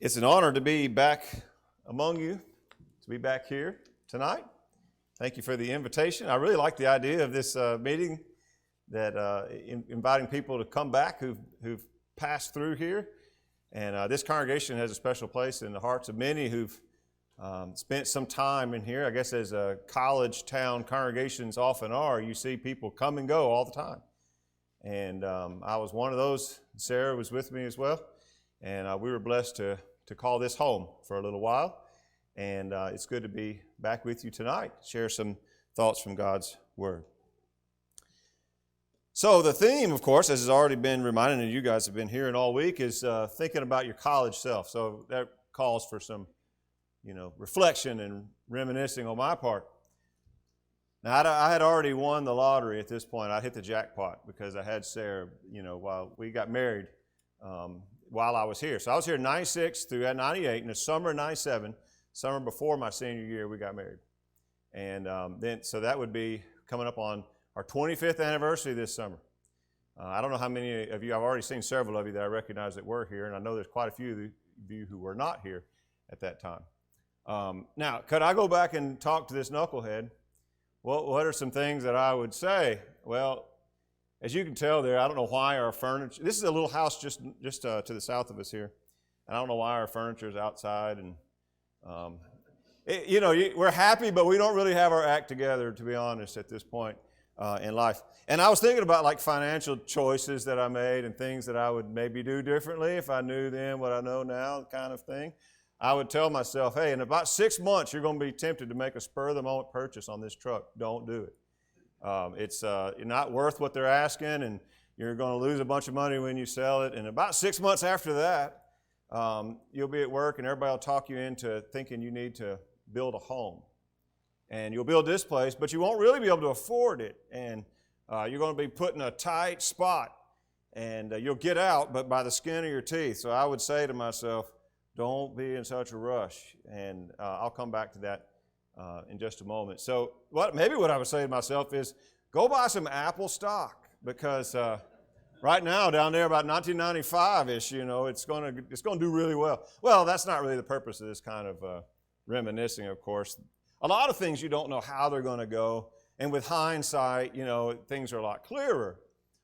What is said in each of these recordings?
It's an honor to be back among you, to be back here tonight. Thank you for the invitation. I really like the idea of this meeting, that inviting people to come back who've passed through here. And this congregation has a special place in the hearts of many who've spent some time in here. I guess as college town congregations often are, you see people come and go all the time. And I was one of those. Sarah was with me as well. And we were blessed to call this home for a little while. And it's good to be back with you tonight, share some thoughts from God's Word. So the theme, of course, as has already been reminded, and you guys have been hearing all week, is thinking about your college self. So that calls for some, reflection and reminiscing on my part. Now, I had already won the lottery at this point. I hit the jackpot because I had Sarah, while we got married while I was here. So I was here in 96 through 98. In the summer of 97, summer before my senior year, we got married. And so that would be coming up on our 25th anniversary this summer. I don't know how many of you, I've already seen several of you that I recognize that were here, and I know there's quite a few of you who were not here at that time. Now, could I go back and talk to this knucklehead? Well, what are some things that I would say? Well, as you can tell there, I don't know why our furniture, this is a little house just to the south of us here. And I don't know why our furniture is outside. And, we're happy, but we don't really have our act together, to be honest, at this point in life. And I was thinking about like financial choices that I made and things that I would maybe do differently if I knew then what I know now, kind of thing. I would tell myself, hey, in about 6 months, you're going to be tempted to make a spur-of-the-moment purchase on this truck. Don't do it. It's not worth what they're asking, and you're going to lose a bunch of money when you sell it. And about 6 months after that, you'll be at work, and everybody will talk you into thinking you need to build a home. And you'll build this place, but you won't really be able to afford it. And you're going to be put in a tight spot, and you'll get out, but by the skin of your teeth. So I would say to myself, don't be in such a rush. And I'll come back to that in just a moment. So maybe what I would say to myself is go buy some Apple stock, because right now down there about 1995-ish, it's going to do really well. Well, that's not really the purpose of this kind of reminiscing, of course. A lot of things you don't know how they're going to go, and with hindsight, things are a lot clearer.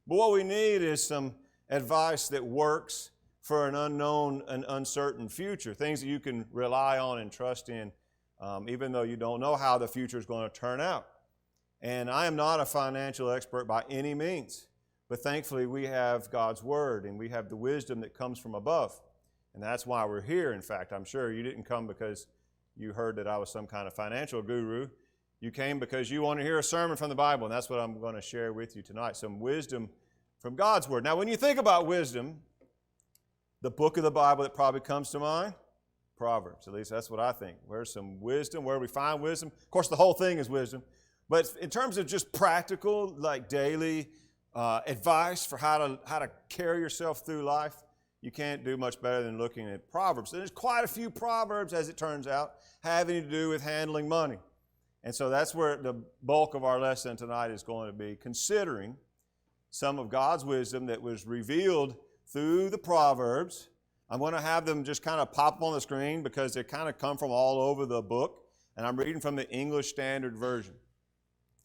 But what we need is some advice that works for an unknown and uncertain future, things that you can rely on and trust in, even though you don't know how the future is going to turn out. And I am not a financial expert by any means, but thankfully we have God's Word, and we have the wisdom that comes from above. And that's why we're here. In fact, I'm sure you didn't come because you heard that I was some kind of financial guru. You came because you want to hear a sermon from the Bible, and that's what I'm going to share with you tonight, some wisdom from God's Word. Now, when you think about wisdom, the book of the Bible that probably comes to mind, Proverbs. At least that's what I think. Where's some wisdom? Where do we find wisdom? Of course, the whole thing is wisdom. But in terms of just practical, like daily advice for how to carry yourself through life, you can't do much better than looking at Proverbs. And there's quite a few Proverbs, as it turns out, having to do with handling money. And so that's where the bulk of our lesson tonight is going to be, considering some of God's wisdom that was revealed through the Proverbs. I'm going to have them just kind of pop up on the screen because they kind of come from all over the book. And I'm reading from the English Standard Version.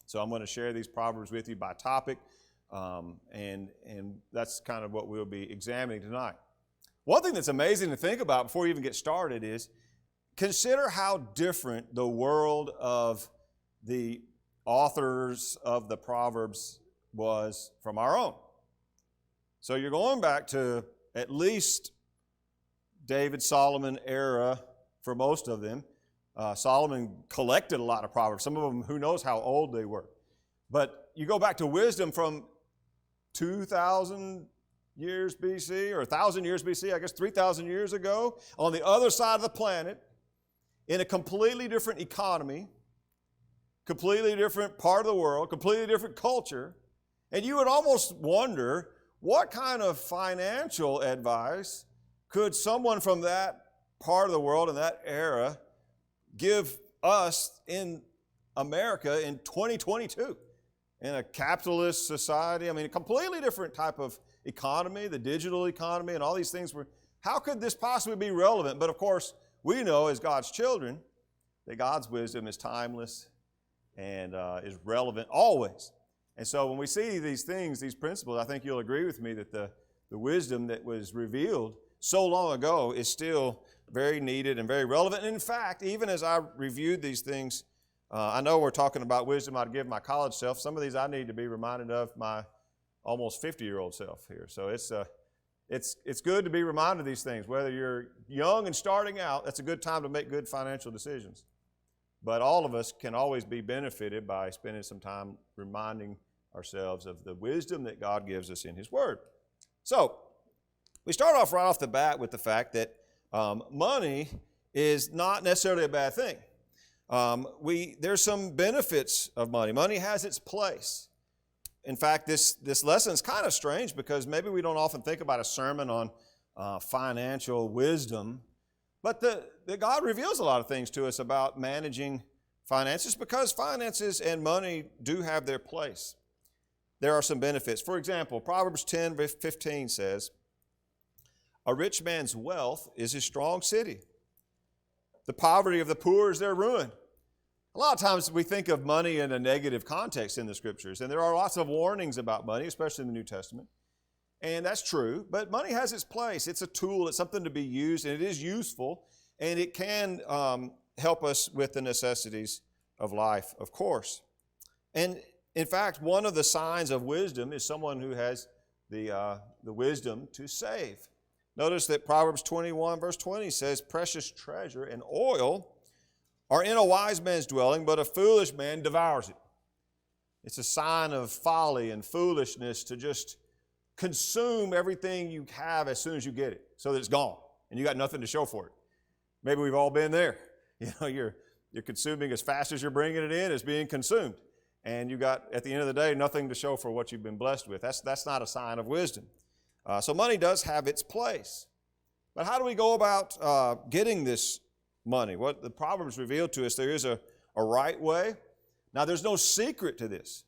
So I'm going to share these Proverbs with you by topic. And that's kind of what we'll be examining tonight. One thing that's amazing to think about before you even get started is consider how different the world of the authors of the Proverbs was from our own. So you're going back to at least David, Solomon era for most of them. Solomon collected a lot of Proverbs. Some of them, who knows how old they were. But you go back to wisdom from 2,000 years BC, or 1,000 years BC, I guess 3,000 years ago, on the other side of the planet, in a completely different economy, completely different part of the world, completely different culture. And you would almost wonder, what kind of financial advice could someone from that part of the world in that era give us in America in 2022? In a capitalist society, a completely different type of economy, the digital economy, and all these things were how could this possibly be relevant? But of course, we know as God's children that God's wisdom is timeless and is relevant always. And so when we see these things, these principles, I think you'll agree with me that the wisdom that was revealed so long ago is still very needed and very relevant. And in fact, even as I reviewed these things, I know we're talking about wisdom I'd give my college self. Some of these I need to be reminded of my almost 50-year-old self here. So it's good to be reminded of these things. Whether you're young and starting out, that's a good time to make good financial decisions. But all of us can always be benefited by spending some time reminding ourselves of the wisdom that God gives us in His Word. So, we start off right off the bat with the fact that money is not necessarily a bad thing. There's some benefits of money. Money has its place. In fact, this lesson is kind of strange because maybe we don't often think about a sermon on financial wisdom, but that God reveals a lot of things to us about managing finances because finances and money do have their place. There are some benefits. For example, Proverbs 10:15 says, "A rich man's wealth is his strong city. The poverty of the poor is their ruin." A lot of times we think of money in a negative context in the Scriptures, and there are lots of warnings about money, especially in the New Testament. And that's true, but money has its place. It's a tool, it's something to be used, and it is useful, and it can help us with the necessities of life, of course. And in fact, one of the signs of wisdom is someone who has the wisdom to save. Notice that Proverbs 21, verse 20 says, "Precious treasure and oil are in a wise man's dwelling, but a foolish man devours it." It's a sign of folly and foolishness to just consume everything you have as soon as you get it so that it's gone and you got nothing to show for it. Maybe we've all been there. You're consuming as fast as you're bringing it in, it's being consumed. And you got, at the end of the day, nothing to show for what you've been blessed with. That's not a sign of wisdom. So money does have its place. But how do we go about getting this money? What the Proverbs reveal to us, there is a right way. Now, there's no secret to this.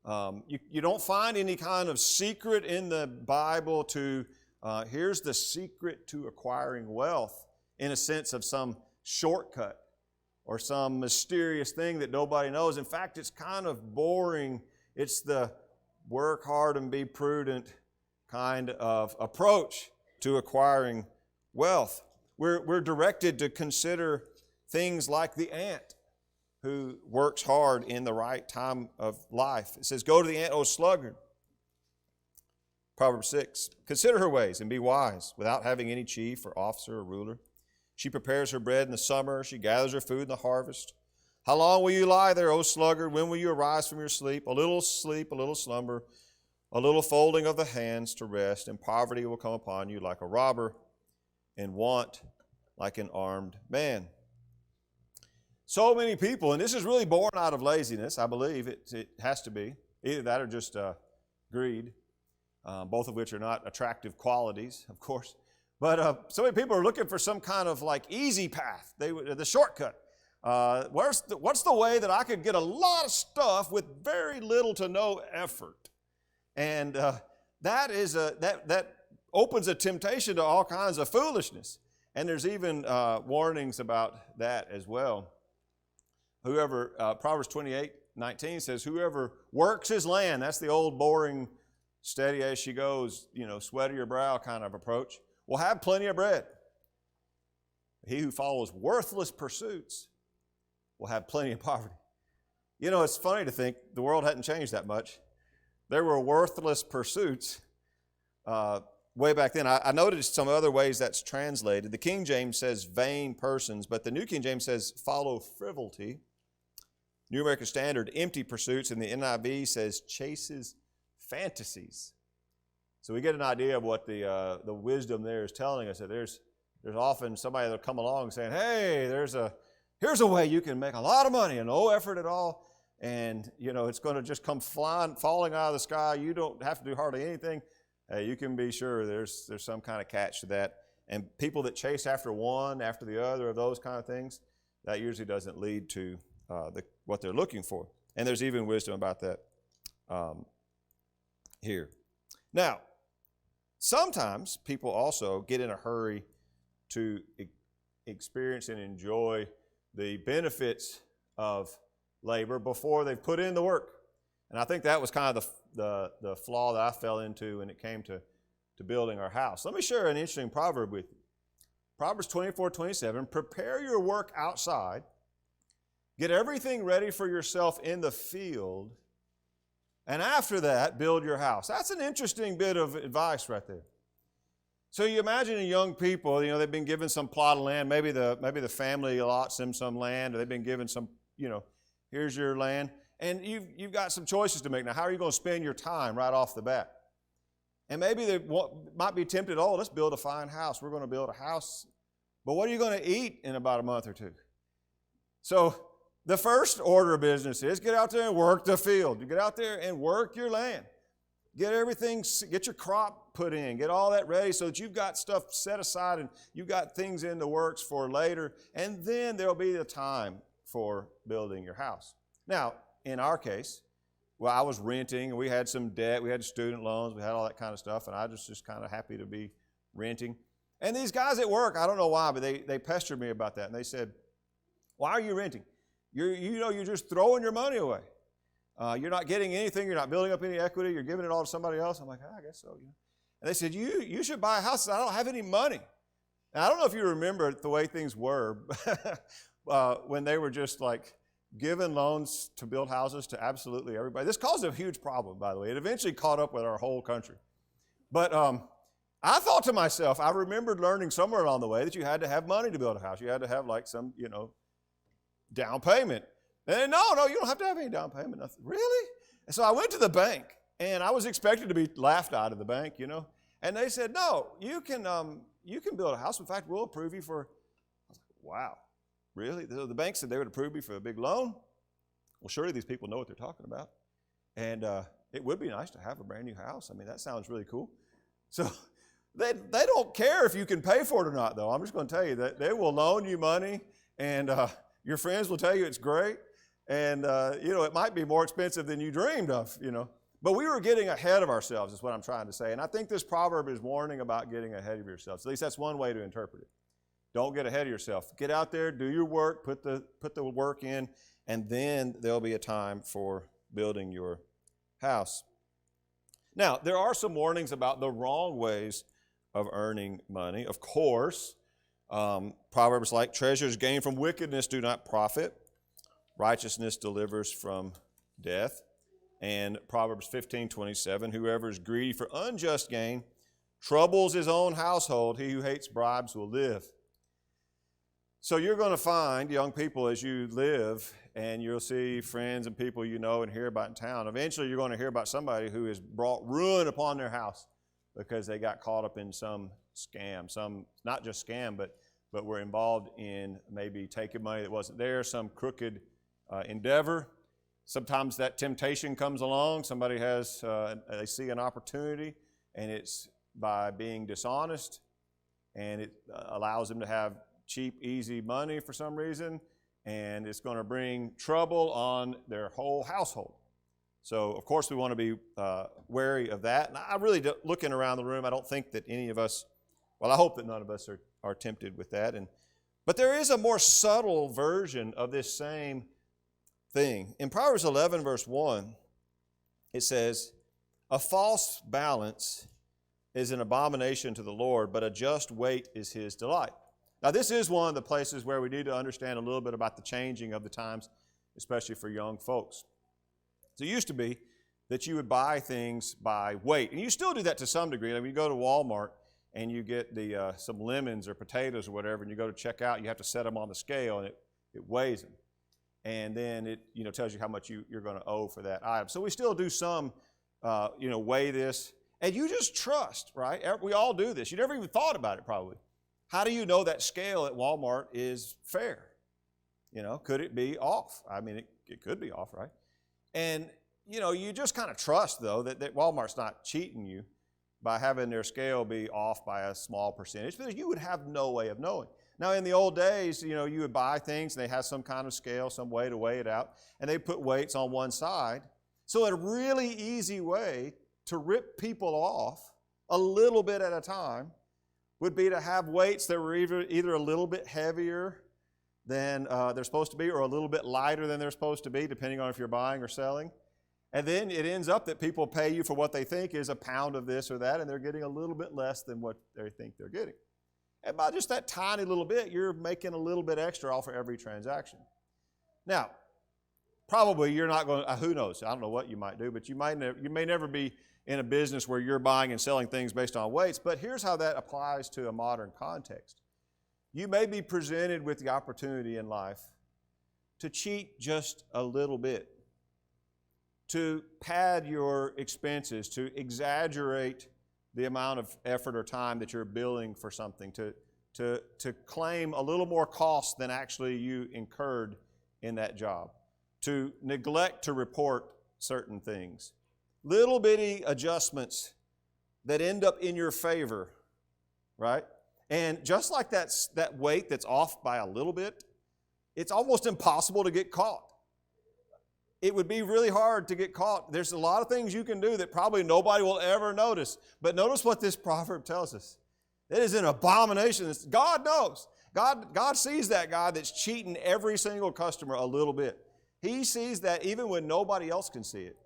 You don't find any kind of secret in the Bible to, here's the secret to acquiring wealth in a sense of some shortcut or some mysterious thing that nobody knows. In fact, it's kind of boring. It's the work hard and be prudent kind of approach to acquiring wealth. We're directed to consider things like the ant who works hard in the right time of life. It says, "Go to the ant, O sluggard." Proverbs 6, "Consider her ways and be wise, without having any chief or officer or ruler. She prepares her bread in the summer. She gathers her food in the harvest. How long will you lie there, O sluggard? When will you arise from your sleep? A little slumber, a little folding of the hands to rest, and poverty will come upon you like a robber, and want like an armed man." So many people, and this is really born out of laziness, I believe it has to be. Either that or just greed, both of which are not attractive qualities, of course. But so many people are looking for some kind of like easy path, the shortcut. What's the way that I could get a lot of stuff with very little to no effort? And that opens a temptation to all kinds of foolishness. And there's even warnings about that as well. Proverbs 28:19 says, "Whoever works his land," that's the old boring, steady as she goes, sweat of your brow kind of approach, "will have plenty of bread. He who follows worthless pursuits will have plenty of poverty." It's funny to think the world hadn't changed that much. There were worthless pursuits way back then. I noticed some other ways that's translated. The King James says vain persons, but the New King James says follow frivolity. New American Standard, empty pursuits, and the NIV says chases fantasies. So we get an idea of what the wisdom there is telling us, that there's often somebody that'll come along saying, "Hey, here's a way you can make a lot of money and no effort at all, and it's going to just come falling out of the sky. You don't have to do hardly anything." Hey, you can be sure there's some kind of catch to that. And people that chase after one, after the other of those kind of things, that usually doesn't lead to what they're looking for. And there's even wisdom about that here. Now, Sometimes people also get in a hurry to experience and enjoy the benefits of labor before they've put in the work. And I think that was kind of the flaw that I fell into when it came to building our house. Let me share an interesting proverb with you. Proverbs 24:27, prepare your work outside, get everything ready for yourself in the field, and after that, build your house. That's an interesting bit of advice right there. So you imagine young people, they've been given some plot of land, maybe the family allots them some land, or they've been given some, here's your land, and you've got some choices to make. Now, how are you going to spend your time right off the bat? And maybe they might be tempted, let's build a fine house. We're going to build a house. But what are you going to eat in about a month or two? So the first order of business is get out there and work the field. You get out there and work your land. Get your crop put in. Get all that ready so that you've got stuff set aside and you've got things in the works for later. And then there'll be the time for building your house. Now, in our case, I was renting, and we had some debt. We had student loans. We had all that kind of stuff, and I was just kind of happy to be renting. And these guys at work, I don't know why, but they pestered me about that. And they said, why are you renting? You're just throwing your money away. You're not getting anything. You're not building up any equity. You're giving it all to somebody else. I'm like, I guess so. And they said, you should buy a house. I don't have any money. And I don't know if you remember the way things were when they were just like giving loans to build houses to absolutely everybody. This caused a huge problem, by the way. It eventually caught up with our whole country. But I thought to myself, I remembered learning somewhere along the way that you had to have money to build a house. You had to have like some, down payment. And no, you don't have to have any down payment. Nothing. Really? And so I went to the bank, and I was expected to be laughed out of the bank, And they said, no, you can build a house. In fact, we'll approve you for. I was like, wow. Really? The bank said they would approve me for a big loan? Well, surely these people know what they're talking about. And it would be nice to have a brand new house. I mean, that sounds really cool. So they don't care if you can pay for it or not, though. I'm just going to tell you that they will loan you money, and your friends will tell you it's great. And, it might be more expensive than you dreamed of, But we were getting ahead of ourselves is what I'm trying to say. And I think this proverb is warning about getting ahead of yourselves. At least that's one way to interpret it. Don't get ahead of yourself. Get out there, do your work, put the work in, and then there'll be a time for building your house. Now, there are some warnings about the wrong ways of earning money. Of course, proverbs like treasures gained from wickedness do not profit. Righteousness delivers from death. And Proverbs 15:27, whoever is greedy for unjust gain troubles his own household. He who hates bribes will live. So you're going to find, young people, as you live, and you'll see friends and people you know and hear about in town, eventually you're going to hear about somebody who has brought ruin upon their house because they got caught up in some scam, not just scam, but were involved in maybe taking money that wasn't there, some crooked endeavor. Sometimes that temptation comes along. Somebody they see an opportunity, and it's by being dishonest, and it allows them to have cheap, easy money for some reason, and it's going to bring trouble on their whole household. So, of course, we want to be wary of that. And I really, looking around the room, I don't think that any of us, I hope that none of us are tempted with that. But there is a more subtle version of this same thing. In Proverbs 11, verse 1, it says, a false balance is an abomination to the Lord, but a just weight is his delight. Now, this is one of the places where we need to understand a little bit about the changing of the times, especially for young folks. So it used to be that you would buy things by weight, and you still do that to some degree. Like when you go to Walmart and you get some lemons or potatoes or whatever, and you go to check out, you have to set them on the scale, and it weighs them. And then it tells you how much you're going to owe for that item. So we still do some, weigh this. And you just trust, right? We all do this. You never even thought about it probably. How do you know that scale at Walmart is fair? Could it be off? I mean, it could be off, right? And, you just kind of trust, though, that Walmart's not cheating you by having their scale be off by a small percentage, because you would have no way of knowing. Now, in the old days, you would buy things, and they had some kind of scale, some way to weigh it out, and they put weights on one side. So a really easy way to rip people off a little bit at a time would be to have weights that were either a little bit heavier than they're supposed to be or a little bit lighter than they're supposed to be, depending on if you're buying or selling. And then it ends up that people pay you for what they think is a pound of this or that, and they're getting a little bit less than what they think they're getting. And by just that tiny little bit, you're making a little bit extra off of every transaction. Now, probably you're not going to, who knows, I don't know what you might do, but you may never be in a business where you're buying and selling things based on weights, but here's how that applies to a modern context. You may be presented with the opportunity in life to cheat just a little bit, to pad your expenses, to exaggerate the amount of effort or time that you're billing for something, to claim a little more cost than actually you incurred in that job, to neglect to report certain things. Little bitty adjustments that end up in your favor, right? And just like that weight that's off by a little bit, it's almost impossible to get caught. It would be really hard to get caught. There's a lot of things you can do that probably nobody will ever notice. But notice what this proverb tells us. It is an abomination. God knows. God sees that guy that's cheating every single customer a little bit. He sees that even when nobody else can see it.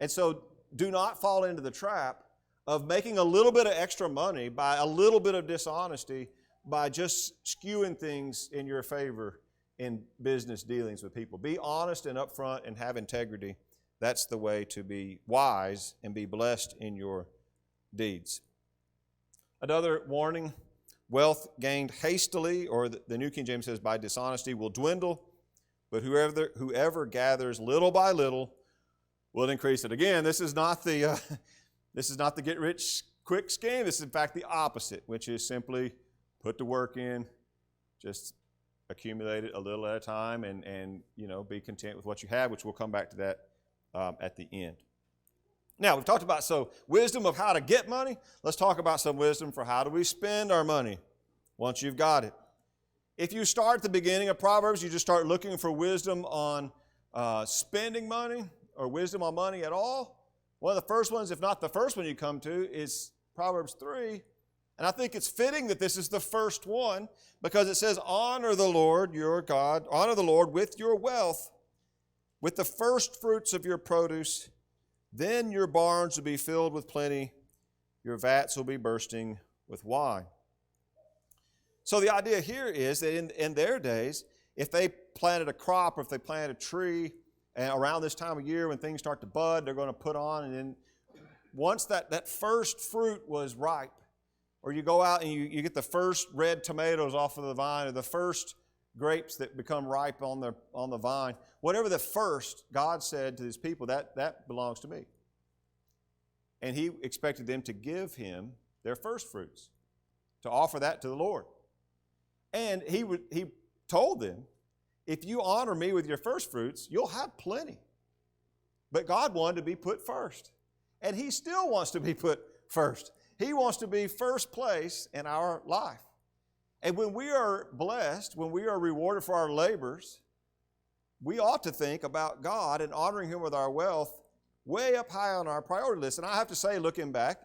And so do not fall into the trap of making a little bit of extra money by a little bit of dishonesty by just skewing things in your favor in business dealings with people. Be honest and upfront and have integrity. That's the way to be wise and be blessed in your deeds. Another warning, wealth gained hastily, or the New King James says by dishonesty, will dwindle, but whoever gathers little by little will increase it. Again, this is not the get rich quick scheme. This is in fact the opposite, which is simply put the work in, just accumulate it a little at a time, and be content with what you have, which we'll come back to that at the end. Now, we've talked about wisdom of how to get money. Let's talk about some wisdom for how do we spend our money once you've got it. If you start at the beginning of Proverbs, you just start looking for wisdom on spending money or wisdom on money at all. One of the first ones, if not the first one you come to, is Proverbs 3. And I think it's fitting that this is the first one because it says, honor the Lord your God, honor the Lord with your wealth, with the first fruits of your produce. Then your barns will be filled with plenty, your vats will be bursting with wine. So the idea here is that in their days, if they planted a crop or if they planted a tree, and around this time of year when things start to bud, they're going to put on, and then once that first fruit was ripe, or you go out and you get the first red tomatoes off of the vine, or the first grapes that become ripe on the vine, whatever the first, God said to his people, that belongs to me. And he expected them to give him their first fruits, to offer that to the Lord. And he told them, if you honor me with your first fruits, you'll have plenty. But God wanted to be put first. And he still wants to be put first. He wants to be first place in our life. And when we are blessed, when we are rewarded for our labors, we ought to think about God and honoring him with our wealth way up high on our priority list. And I have to say, looking back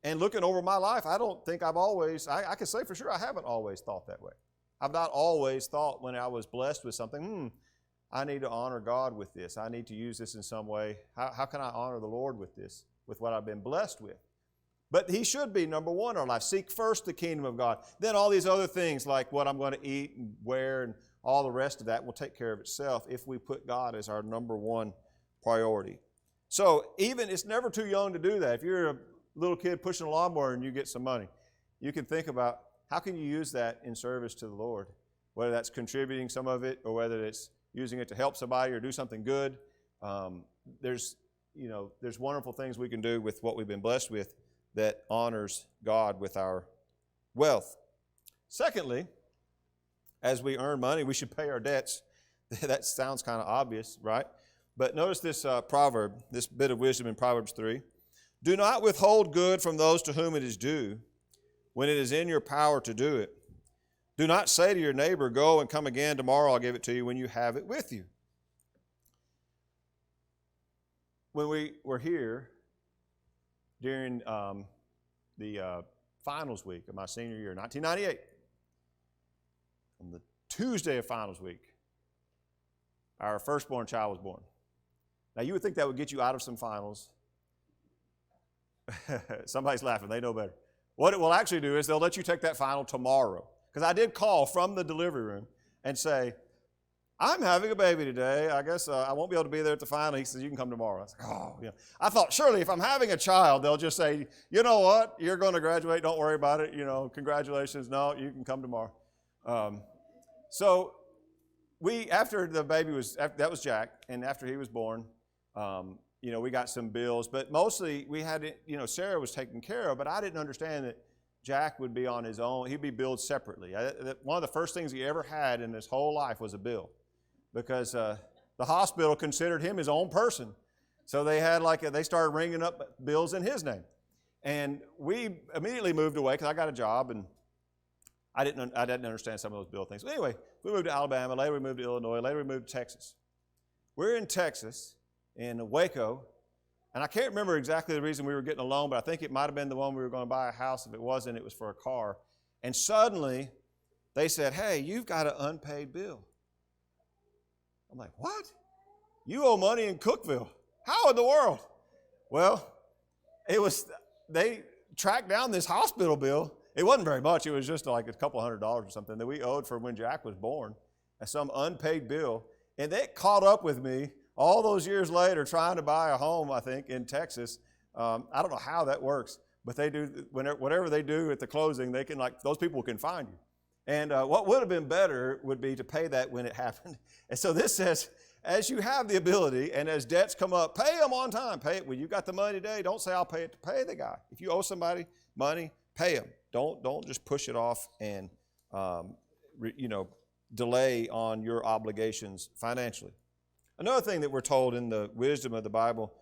and looking over my life, I don't think I've always, I can say for sure I haven't always thought that way. I've not always thought when I was blessed with something, I need to honor God with this. I need to use this in some way. How can I honor the Lord with this, with what I've been blessed with? But he should be number one in our life. Seek first the kingdom of God. Then all these other things like what I'm going to eat and wear and all the rest of that will take care of itself if we put God as our number one priority. So even it's never too young to do that. If you're a little kid pushing a lawnmower and you get some money, you can think about how can you use that in service to the Lord, whether that's contributing some of it or whether it's using it to help somebody or do something good. There's wonderful things we can do with what we've been blessed with that honors God with our wealth. Secondly, as we earn money, we should pay our debts. That sounds kind of obvious, right? But notice this proverb, this bit of wisdom in Proverbs 3. Do not withhold good from those to whom it is due, when it is in your power to do it. Do not say to your neighbor, go and come again, tomorrow I'll give it to you, when you have it with you. When we were here during the finals week of my senior year, 1998. On the Tuesday of finals week, our firstborn child was born. Now, you would think that would get you out of some finals. Somebody's laughing. They know better. What it will actually do is they'll let you take that final tomorrow. Because I did call from the delivery room and say, I'm having a baby today. I guess I won't be able to be there at the final. He says, you can come tomorrow. I was like, oh, yeah. I thought, surely if I'm having a child, they'll just say, you know what? You're going to graduate. Don't worry about it. Congratulations. No, you can come tomorrow. So after the baby that was Jack, and after he was born, we got some bills, but mostly we had, Sarah was taken care of, but I didn't understand that Jack would be on his own. He'd be billed separately. One of the first things he ever had in his whole life was a bill, because the hospital considered him his own person. So they had they started ringing up bills in his name. And we immediately moved away because I got a job, and I didn't understand some of those bill things. But anyway, we moved to Alabama. Later we moved to Illinois. Later we moved to Texas. We're in Texas, in Waco, and I can't remember exactly the reason we were getting a loan, but I think it might have been the one we were going to buy a house. If it wasn't, it was for a car. And suddenly, they said, hey, you've got an unpaid bill. I'm like, what? You owe money in Cookeville. How in the world? Well, they tracked down this hospital bill. It wasn't very much. It was just like a couple $100 or something that we owed for when Jack was born, as some unpaid bill. And they caught up with me all those years later trying to buy a home, I think, in Texas. I don't know how that works, but they do, whatever they do at the closing, they can, those people can find you. And what would have been better would be to pay that when it happened. And so this says, as you have the ability and as debts come up, pay them on time. Pay it when you got the money today. Don't say, I'll pay it. Pay the guy. If you owe somebody money, pay them. Don't just push it off and, delay on your obligations financially. Another thing that we're told in the wisdom of the Bible,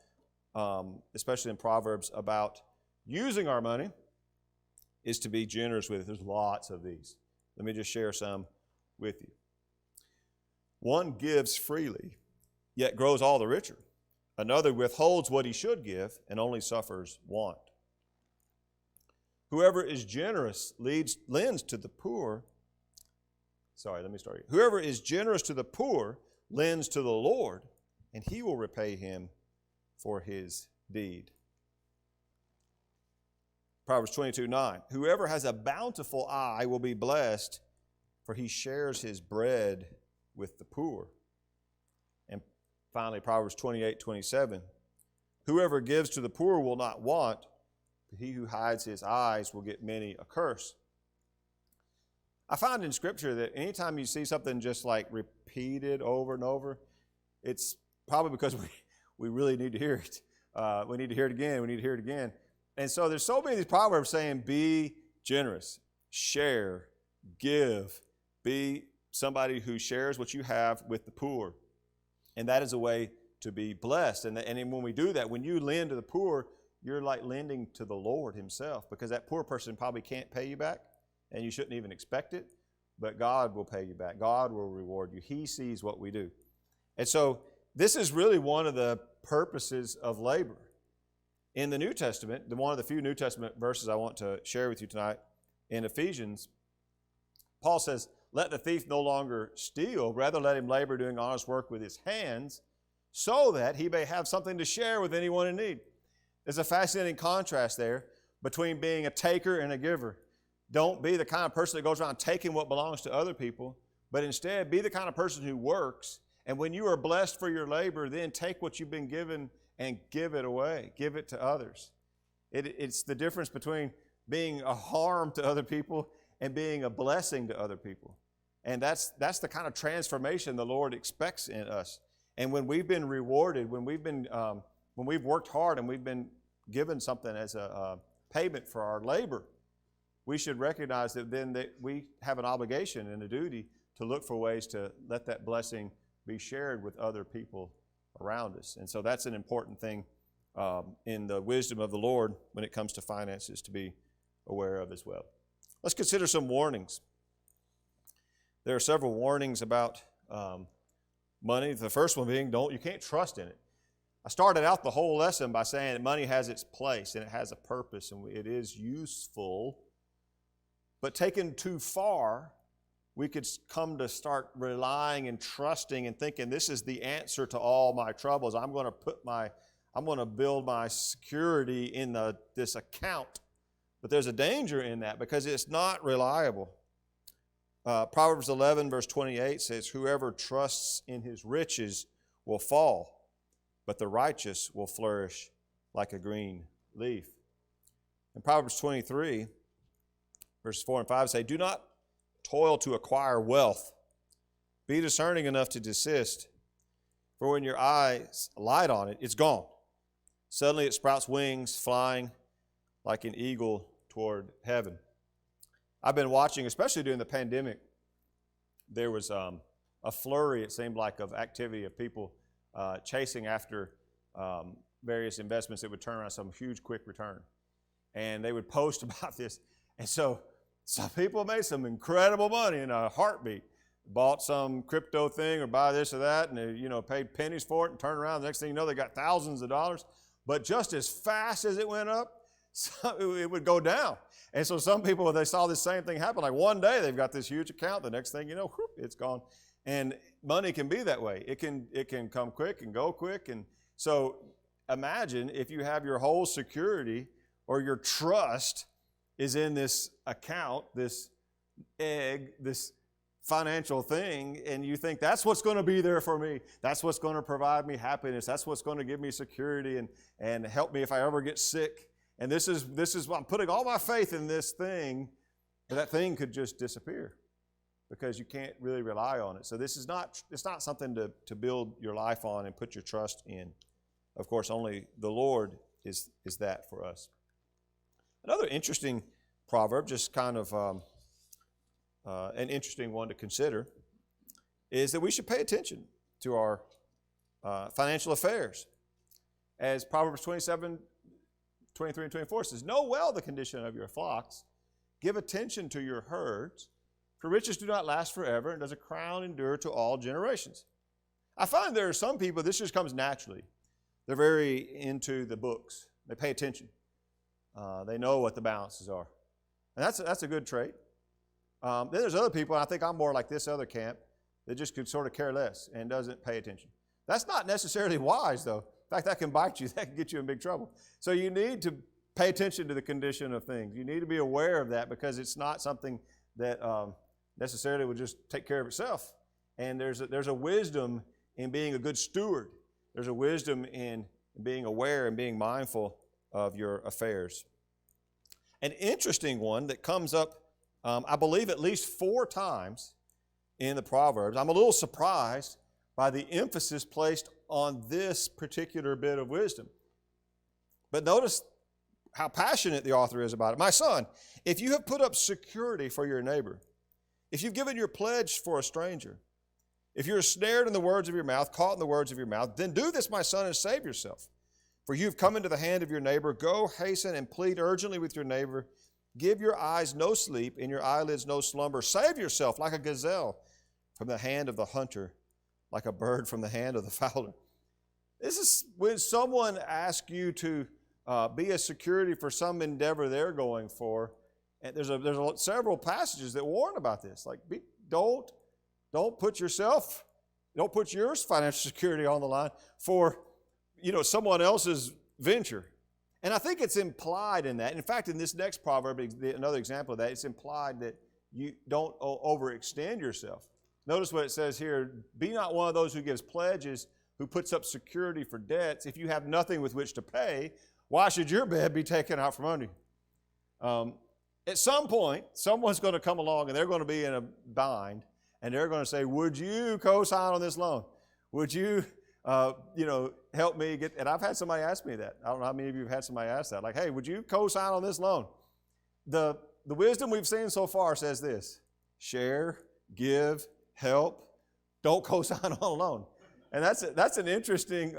especially in Proverbs, about using our money is to be generous with it. There's lots of these. Let me just share some with you. One gives freely, yet grows all the richer. Another withholds what he should give and only suffers want. Whoever is generous lends to the poor. Whoever is generous to the poor lends to the Lord, and he will repay him for his deed. Proverbs 22:9. Whoever has a bountiful eye will be blessed, for he shares his bread with the poor. And finally, Proverbs 28:27. Whoever gives to the poor will not want, but he who hides his eyes will get many a curse. I find in Scripture that anytime you see something just repeated over and over, it's probably because we really need to hear it. We need to hear it again. We need to hear it again. And so there's so many of these proverbs saying, be generous, share, give, be somebody who shares what you have with the poor. And that is a way to be blessed. And when we do that, when you lend to the poor, you're lending to the Lord himself, because that poor person probably can't pay you back. And you shouldn't even expect it, but God will pay you back. God will reward you. He sees what we do. And so this is really one of the purposes of labor. In the New Testament, one of the few New Testament verses I want to share with you tonight, in Ephesians, Paul says, let the thief no longer steal, rather let him labor doing honest work with his hands, so that he may have something to share with anyone in need. There's a fascinating contrast there between being a taker and a giver. Don't be the kind of person that goes around taking what belongs to other people, but instead be the kind of person who works. And when you are blessed for your labor, then take what you've been given and give it away. Give it to others. It's the difference between being a harm to other people and being a blessing to other people. And that's the kind of transformation the Lord expects in us. And when we've been rewarded, when we've worked hard and we've been given something as a payment for our labor, we should recognize that then that we have an obligation and a duty to look for ways to let that blessing be shared with other people around us. And so that's an important thing in the wisdom of the Lord when it comes to finances to be aware of as well. Let's consider some warnings. There are several warnings about money. The first one being, you can't trust in it. I started out the whole lesson by saying that money has its place and it has a purpose and it is useful. But taken too far, we could come to start relying and trusting and thinking this is the answer to all my troubles. I'm going to build my security in this account. But there's a danger in that because it's not reliable. Proverbs 11 verse 28 says, whoever trusts in his riches will fall, but the righteous will flourish like a green leaf. In Proverbs 23 verses 4 and 5 say, do not toil to acquire wealth. Be discerning enough to desist. For when your eyes light on it, it's gone. Suddenly it sprouts wings, flying like an eagle toward heaven. I've been watching, especially during the pandemic, there was a flurry, it seemed like, of activity of people chasing after various investments that would turn around some huge quick return. And they would post about this. And so some people made some incredible money in a heartbeat. Bought some crypto thing or buy this or that, and they, paid pennies for it and turned around. The next thing you know, they got thousands of dollars. But just as fast as it went up, it would go down. And so some people, they saw this same thing happen. Like one day they've got this huge account. The next thing you know, whoop, it's gone. And money can be that way. It can come quick and go quick. And so imagine if you have your whole security or your trust is in this account, this egg, this financial thing, and you think that's what's going to be there for me. That's what's going to provide me happiness. That's what's going to give me security and help me if I ever get sick. And this is I'm putting all my faith in this thing, but that thing could just disappear because you can't really rely on it. So it's not something to build your life on and put your trust in. Of course, only the Lord is that for us. Another interesting proverb, just kind of an interesting one to consider, is that we should pay attention to our financial affairs. As Proverbs 27, 23 and 24 says, know well the condition of your flocks, give attention to your herds, for riches do not last forever, and does a crown endure to all generations. I find there are some people, this just comes naturally. They're very into the books. They pay attention. They know what the balances are. And that's a good trait. Then there's other people, and I think I'm more like this other camp, that just could sort of care less and doesn't pay attention. That's not necessarily wise, though. In fact, that can bite you. That can get you in big trouble. So you need to pay attention to the condition of things. You need to be aware of that because it's not something that necessarily would just take care of itself. And there's a wisdom in being a good steward. There's a wisdom in being aware and being mindful of your affairs. An interesting one that comes up, I believe, at least 4 times in the Proverbs. I'm a little surprised by the emphasis placed on this particular bit of wisdom. But notice how passionate the author is about it. My son, if you have put up security for your neighbor, if you've given your pledge for a stranger, if you're snared in the words of your mouth, caught in the words of your mouth, then do this, my son, and save yourself. For you've come into the hand of your neighbor. Go, hasten, and plead urgently with your neighbor. Give your eyes no sleep, and your eyelids no slumber. Save yourself like a gazelle from the hand of the hunter, like a bird from the hand of the fowler. This is when someone asks you to be a security for some endeavor they're going for. And there's several passages that warn about this. Like, don't put your financial security on the line for someone else's venture. And I think it's implied in that. In fact, in this next proverb, another example of that, it's implied that you don't overextend yourself. Notice what it says here, be not one of those who gives pledges, who puts up security for debts. If you have nothing with which to pay, why should your bed be taken out from under you? At some point, someone's going to come along and they're going to be in a bind, and they're going to say, would you co-sign on this loan? Would you help me get, and I've had somebody ask me that. I don't know how many of you have had somebody ask that. Like, hey, would you co-sign on this loan? The wisdom we've seen so far says this: share, give, help. Don't co-sign on a loan. And that's an interesting,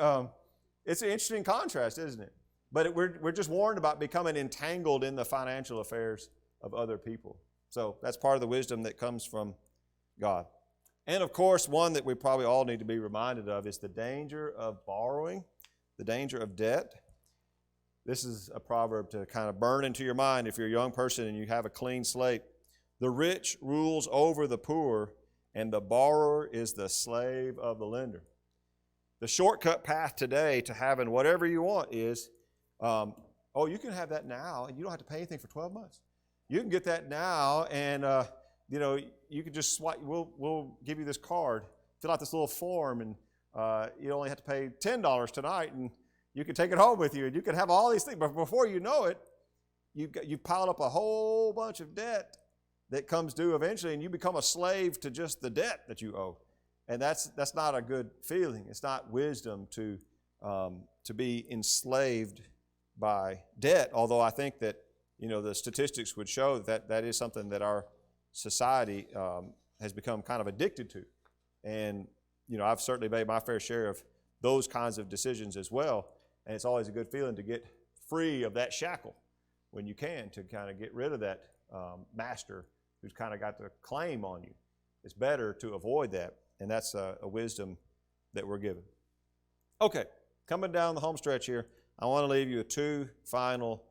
it's an interesting contrast, isn't it? But we're just warned about becoming entangled in the financial affairs of other people. So that's part of the wisdom that comes from God. And of course, one that we probably all need to be reminded of is the danger of borrowing the danger of debt. This is a proverb to kind of burn into your mind if you're a young person and you have a clean slate. The rich rules over the poor, and the borrower is the slave of the lender. The shortcut path today to having whatever you want is, you can have that now, and you don't have to pay anything for 12 months. You can get that now, and you can just swipe. We'll give you this card, fill out this little form, and you only have to pay $10 tonight, and you can take it home with you, and you can have all these things. But before you know it, you piled up a whole bunch of debt that comes due eventually, and you become a slave to just the debt that you owe. And that's not a good feeling. It's not wisdom to be enslaved by debt, although I think that the statistics would show that is something that our society has become kind of addicted to. And I've certainly made my fair share of those kinds of decisions as well, and it's always a good feeling to get free of that shackle when you can, to kind of get rid of that master who's kind of got the claim on you. It's better to avoid that, and that's a wisdom that we're given. Okay, coming down the home stretch here, I want to leave you with two final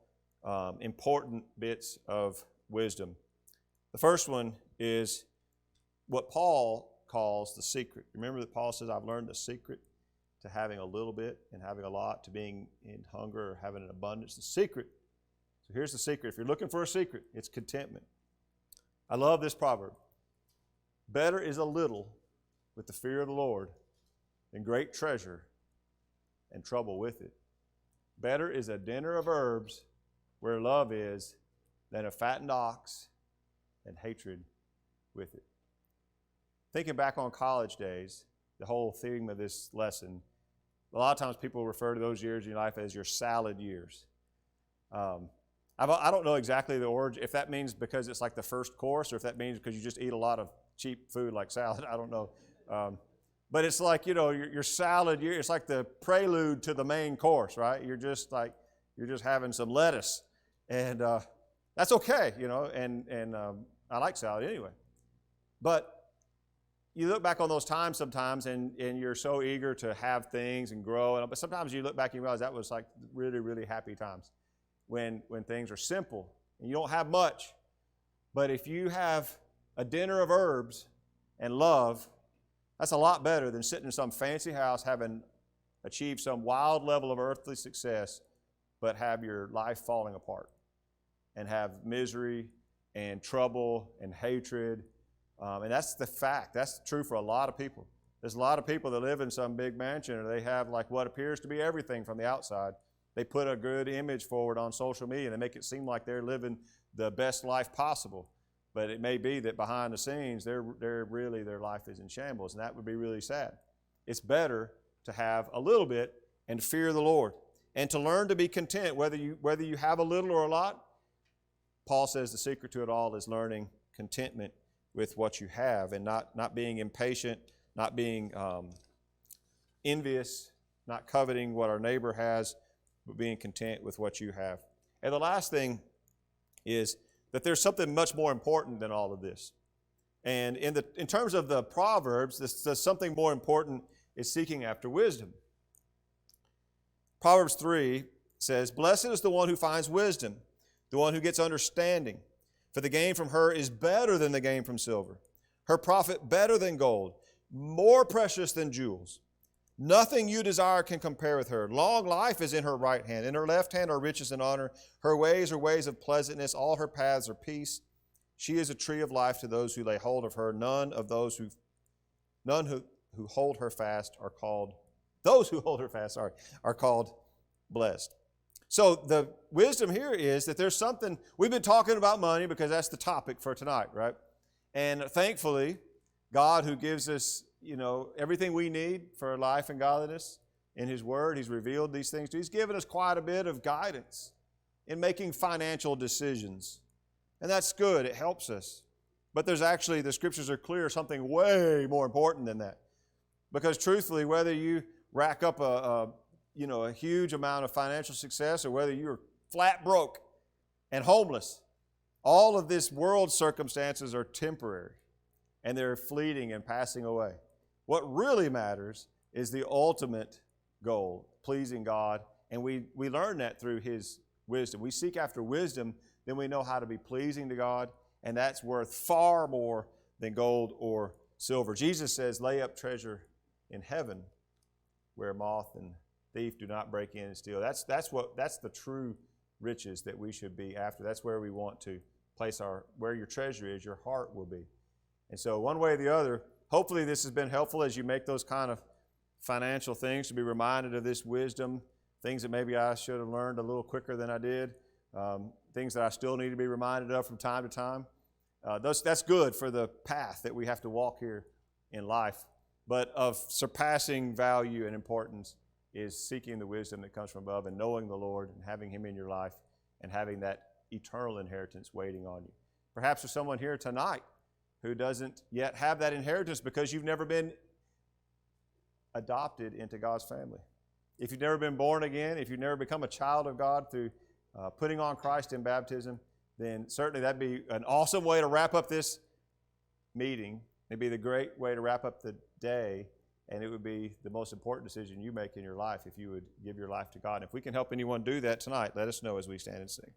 important bits of wisdom. The first one is what Paul calls the secret. Remember that Paul says, I've learned the secret to having a little bit and having a lot, to being in hunger or having an abundance. The secret. So here's the secret. If you're looking for a secret, it's contentment. I love this proverb. Better is a little with the fear of the Lord than great treasure and trouble with it. Better is a dinner of herbs where love is than a fattened ox and hatred with it. Thinking back on college days, the whole theme of this lesson, a lot of times people refer to those years in your life as your salad years. I don't know exactly the origin, if that means because it's like the first course or if that means because you just eat a lot of cheap food like salad. I don't know. But it's like, your salad year, it's like the prelude to the main course, right? You're just having some lettuce. And that's okay, and I like salad anyway. But you look back on those times sometimes, and you're so eager to have things and grow. But sometimes you look back and you realize that was like really, really happy times when things are simple and you don't have much. But if you have a dinner of herbs and love, that's a lot better than sitting in some fancy house having achieved some wild level of earthly success, but have your life falling apart and have misery and trouble and hatred. And that's the fact. That's true for a lot of people. There's a lot of people that live in some big mansion, or they have like what appears to be everything from the outside. They put a good image forward on social media, and they make it seem like they're living the best life possible. But it may be that behind the scenes, their life is in shambles, and that would be really sad. It's better to have a little bit and fear the Lord, and to learn to be content, whether you have a little or a lot. Paul says the secret to it all is learning contentment with what you have, and not being impatient, not being envious, not coveting what our neighbor has, but being content with what you have. And the last thing is that there's something much more important than all of this. And in terms of the Proverbs, there's something more important is seeking after wisdom. Proverbs 3 says, "Blessed is the one who finds wisdom, the one who gets understanding. For the gain from her is better than the gain from silver, her profit better than gold, more precious than jewels. Nothing you desire can compare with her. Long life is in her right hand. In her left hand are riches and honor. Her ways are ways of pleasantness. All her paths are peace. She is a tree of life to those who lay hold of her. None who hold her fast are called, those who hold her fast, are called blessed." So the wisdom here is that there's something, we've been talking about money because that's the topic for tonight, right? And thankfully, God, who gives us, everything we need for life and godliness in His Word, He's revealed these things to us. He's given us quite a bit of guidance in making financial decisions. And that's good. It helps us. But there's actually, the Scriptures are clear, something way more important than that. Because truthfully, whether you rack up a huge amount of financial success, or whether you're flat broke and homeless, all of this world circumstances are temporary, and they're fleeting and passing away. What really matters is the ultimate goal, pleasing God. And we learn that through his wisdom. We seek after wisdom, then we know how to be pleasing to God, and that's worth far more than gold or silver. Jesus says, lay up treasure in heaven where moth and thief do not break in and steal. That's the true riches that we should be after. That's where we want to place where your treasure is, your heart will be. And so one way or the other, hopefully this has been helpful as you make those kind of financial things, to be reminded of this wisdom, things that maybe I should have learned a little quicker than I did, things that I still need to be reminded of from time to time. That's good for the path that we have to walk here in life. But of surpassing value and importance is seeking the wisdom that comes from above and knowing the Lord and having him in your life and having that eternal inheritance waiting on you. Perhaps there's someone here tonight who doesn't yet have that inheritance because you've never been adopted into God's family. If you've never been born again, if you've never become a child of God through putting on Christ in baptism, then certainly that'd be an awesome way to wrap up this meeting. It'd be the great way to wrap up the day, and it would be the most important decision you make in your life if you would give your life to God. And if we can help anyone do that tonight, let us know as we stand and sing.